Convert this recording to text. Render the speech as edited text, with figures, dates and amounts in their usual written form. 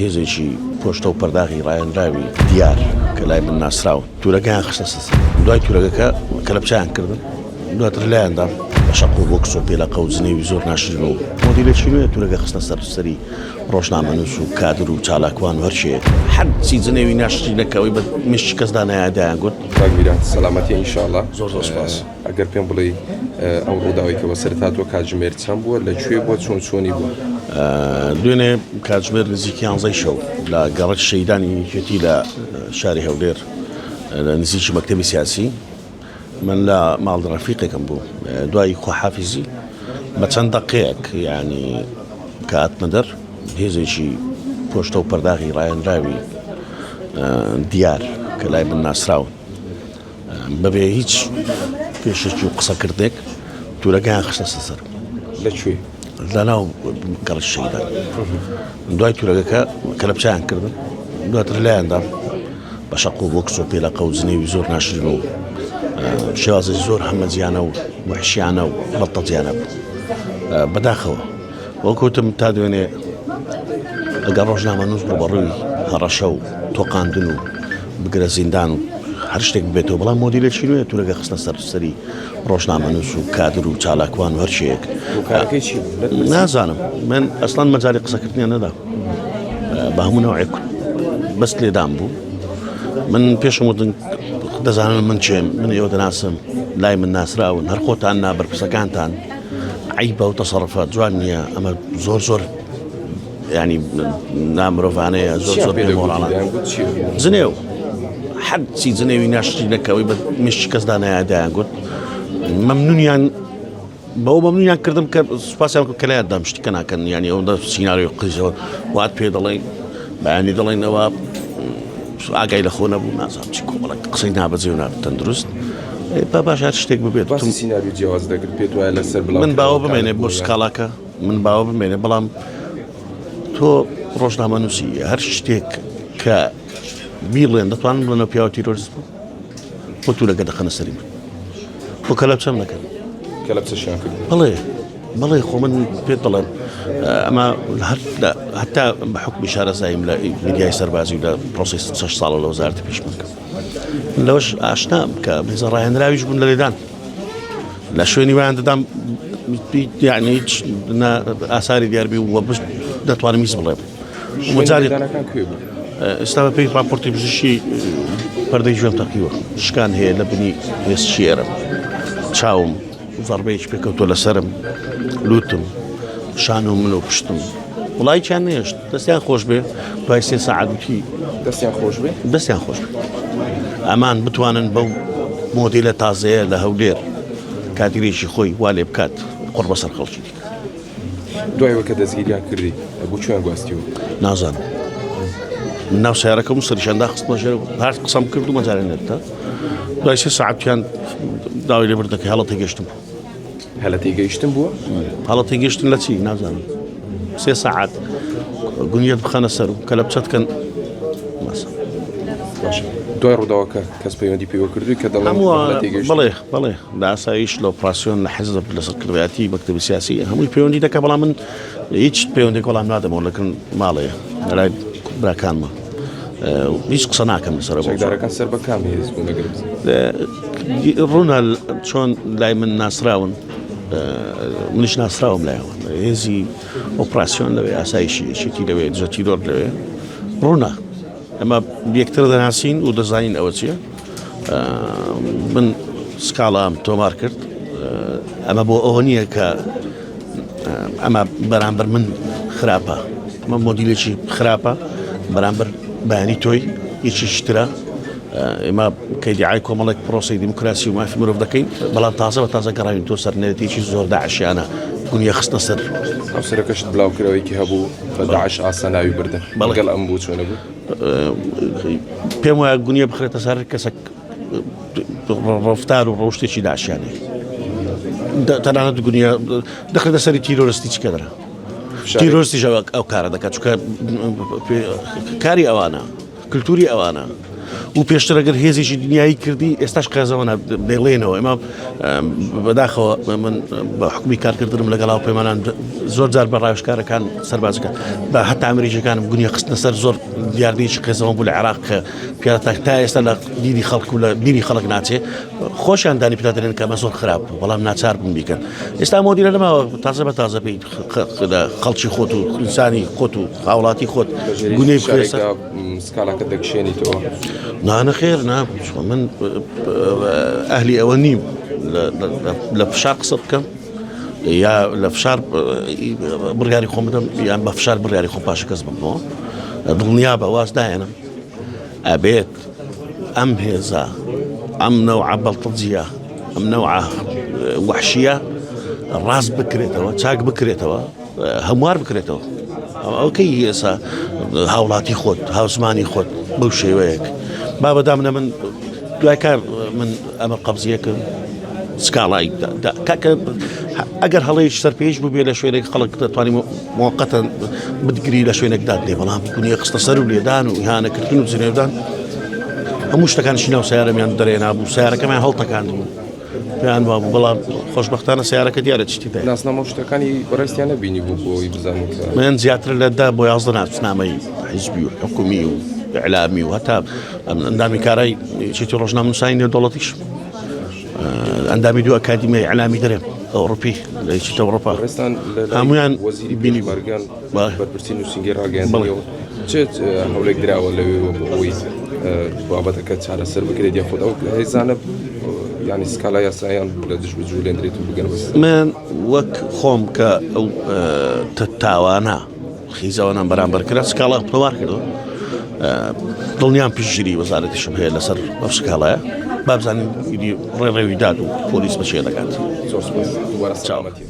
هێزێکی پۆشتە و پەرداغی ڕایەنراوی دیار کە لای من ناسراون تورەکەیان خستە سەر دوای تورەکەکە کە لە پچیان کردن دواتر لایەندا بەشەق و بۆکس و پێلەقە و جنێوی زۆر ناشرین و مۆدیلێکی نوێ تورەکە خستە سەری ڕۆژنامەنووس و کادر و چالاکوان و هەرچێک هەرچی جنێوی ناشرینەکەوەی بە مشتی کەسدا نایادایان گوت میران سەلامەتی ئینشاءڵڵا زۆر سپاس. ئەگەر پێم بڵێ ئەو ڕووداوی کە بەسەرتا تۆ کاتژمێر چەند بووە لەکوێ بۆ چۆنی بووە؟ دوێنێ کاتژمێر نزیکی 11 شەو لە گەڕەک شەیدانی یەکێتی لە شاری هەولێر لە نزیکی مەکتەبی سیاسی من لە ماڵ ڕەفیقێکم بوو دوای خواحافیزی بە چەند دەقەیەک یعنی کە هاتمە دەر هێزێکی پۆشتە و پەرداغی ڕایەنراوی دیار کە لای من ناسراون بەبێ هیچ پێشێکی و قسەکردێک تورەکەیان خستە سەر لەکوێ؟ لەناو گەڕەک شەیدان دوای تورەکەکە کە لە پچیان کردن دواتر لایەندا بەشەق و بۆکس و پێلەقە و جنێوی زۆر ناشرین و شێوازی زۆر هەمەجیانە و وحشیانە و بەڵتەجیانە بوو بەداخەوە وەکوتم تا دوێنێ ئەگەر ڕۆژنامەنووس بڕووی هەڕەشە و تۆقاندن و بگرە زیندان و هەر شتێک بێتەوە بەڵام مۆدیلێکی نوێ تورەکە خستە سەری ڕۆژنامەنووس و کادر و چالاکوان و هەرچێک نازانم من ئەسڵان مەجای قسەکردنیان نەدا بە هەموو نەوعێک بەست لێدام بوو من پێشم وتن دەزانم من چێم من ئێوە دەناسم لای من ناسراون هەر خۆتان نابەرپرسەکانتان عیبە و تەسەڕفات جوان نییە ئەمە زۆر ینی نامرۆڤانەیە زۆر پێمۆڵانە جنێو حەرچی جنێوی ناشرینەکەوەی بە مشتی کەسدا نایادایان گوت مەمنونیان بەو مەمنونیان کردم کە سوپاسیان کە لایەندا شتێکە ناکەن ینی ئەوەندە سیناریۆ قیزەوە وات پێ دەڵێن بەیانی دەڵێنەوە ئاگای لە خۆ نەبوو نازانم چی کۆمەڵک قسەی نابەجێ و نابتەندروست با باش هەر شتێک ببێت سیناریۆ جیاواز دەکرد پێت وایە لەسەر بڵاو من باوە بمێنێ بۆ سکاڵاکە من باوە بمێنێ بەڵام تۆ ڕۆژنامەنووسی هەر شتێک کە بیڵێن دەتوانن بڵێنەوە پیاوە تیرۆریست بوو بۆ تورەکە دەخەنە سەری من بۆ کە لە بچەم نەکەن کە لە بچەشیان کرد بەڵێ خۆ من پێت دەڵێم ئەمە هەتا بە حکمی شارەزاییم لە میدیای سەربازی و لە پرۆسی 6 ساڵە لە وەزارەتی پێشمەرگە لەوەش ئاشنام کە هێزە ڕاهێنراویش بوون لە لێدان لە شوێنی وایان دەدام یعنی هیچ ئاساری دیاربی و دەتوانم هیچ بڵێم ئێستا بە پێی راپۆرتی پزیشکی پەردەی ژوێم تەقیوە شکان هەیە لە بنی هێز شێرم چاوم زەربەیەکی پێکەوتۆ لەسرم لوتم شانم من و پشتم وڵایکیان نێشت دەستیان خۆش بێ دوای 3 ساعت وتی دەستیان خۆش بێ ئەمان بتوانن بەو مۆدیلە تازەیە لە هەولێر کاتیرێکی خۆی وا لێ بکات قڕ بەسەر خەڵکی دیکە دوایەوە کە دەستگیریان کردی بۆ کوێیان گواستیوە نازانم من ناو سیارەکەم و سەریشاندا خستمە ژێر هەر قسەم کرد و مەجارێ نێتە دوای 3 ساعتیان داوای لێبردەکەی هەڵەتی گەشتم هەڵەتی گەشتن لە چی نازانم 3 ساعت گونیەت بخەنە سەر و کە لە بچەتکەن دوای ڕووداوەکە کەس پەیوەندی پێوە کردووی کە دەڵێن بەڵێ لە ئاسایش لە ئۆپراسیۆن لە حیزب لەسەرکردوایەتی مەکتەبی سیاسی هەمووی پەیوەندی دەکە بەڵام من هیچ پەیوەندێک وەڵام نادەمەوە لەکن ماڵەیە لەلای براکانمە هیچ قسە ناکەم لەسەرەوە چەکدارەکان سەر بە کامی هێز بوون نەگرت ڕوونە چۆن لای من ناسراون منیش ناسراوم لایەوە هێزی ئۆپراسیۆن لەوێ ئاسایشی شتی لەوێ دژەتی دۆر لەوێ ڕوونە ئەمە یەکتر دەناسین و دەزانین ئەوە چییە من سکاڵام تۆمار کرد ئەمە بۆ ئەوە نییە کە ئەمە بەرامبەر من خراپە ئەمە مۆدیلێکی خراپە بەرامبەر بەیانی تۆی هیچی شترە ئێمە کەیدیعای کۆمەڵێک پرۆسی دیموکراسی و مافی مرۆڤ دەکەین بەڵام تازە بە تازە گەڕاوین تۆ سەرنێتێکی زۆر داعشیانە گونیە خستنە سەر ئەو سەرەکەشت بڵاوکردەوەیکی هەبوو بە داعش ئاسا ناوی بردن بەڵگەڵ ئەم بوو چۆنە بوو پێم وایە گونیە بخرێتە سەر کەسێک ڕفتار و ڕۆشتێکی داعشیانەیە تەنانەت گونیە دەخرێتە سەری تیرۆریستی چ کەدرا تیرۆریستیش ئەو کارە دەکات چونکە کاری ئەوانە کللتوری ئەوانە و پێشتر ئەگەر هێزیشی دنیایی کردی ئێستاش قێزەوە دەڵێنەوە ئێمە بەداخەوە من بە حکومی کارکردنم لەگەڵاو پەیمانان زۆر جار بە ڕاوێژکارەکان سەربازەکان بە هەتا ئەمریکیەکانم گونی خستنە سەر زۆر دیاردەیەکی قێزەوە بوو لە عێراق کە پیادە تا ئێستا لە دینی خەڵک و لە دینی خەڵک ناچێ خۆشیان دانی پیادەرێن کە ئەمە زۆر خراپ بەڵام ناچار بوون بیکەن ئێستا مۆدیرە لەماوە تازە بە تازە پێی خەڵکی خۆت و ئینسانی خۆت و هاوڵاتی خۆت گونەی بخوێسە سکاڵاکە دەکشێنیتەوە نانە خێر من ئەهلی ئەوە نیم لە فشار قسە بکەم یا لە فشار بڕیاری خۆم بدەم یان بە فشار بڕیاری خۆم پاشە کەس بمەوە دڵنیا بە وازدایەنم ئەبێت ئەم هێزە ئەم نەوعە بەڵتەجیە ئەم نەوعە وەحشیە ڕاست بکرێتەوە چاک بکرێتەوە هەموار بکرێتەوە ئەوکەی ئێستا هاوڵاتی خۆت هاوسمانی خۆت بەو شێوەیەک با بەدامنە من دوای کار من ئەمە قەبزیەکەم سکاڵای ئەگەر هەڵەیەکی سەرپێش بوو لە شوێنێک خەڵک دەتوانانی موقەتە بدگری لە شوێنێکدا لێ بەڵام بکونیە قستە سەر و لێدان و ئیهانەکردن و زرێدان هەموو شتەکانشی ناو سیارەمیان دەرێنابوو سیارەکەمان هەڵتەکاندبوو پێیان وابوو بەڵام خۆشبەختانە سیارەکە دیارە چیتی دای ناسنامە شتەکانی بەڕاستیان نەبینی بوو بۆی بزانین من زیاتر لەدا بۆ 11 ناسنامەی حیزبی و حکومی و ئیعلامی و هەتا ئەندامی کارای چێتی ڕۆژنامە نووسانی نێودەوڵەتیش ئەندامی دوو ئەکادیمی ئیعلامی دەرێن ئەوڕۆپی لە هیچی ئەوڕۆپا هەمویان بینی بەرگان بەرپرسی نووسینگی ڕاگەیاندنەوە چێت هەوڵێک دراوە لەوێ بۆەوەی بابەتەکە چارەسەر بکرێت یا خۆت ئەو هێزانە ینی سکالا یاسایان لە دژ بجوولێنرێت و بگەن من وەک خۆم کە ئەو تاوانە خیزەوەنان بەرامبەر کرا سکاڵا پڵوار کردەوە دڵنیان پشتگیری وەزارەتیشم هەیە لەسەر ئەو سکاڵایە با بزانین ڕێڕێوی داد و پۆلیس بەچێ دەکات زۆر سپاس دووبارە سەلامەتی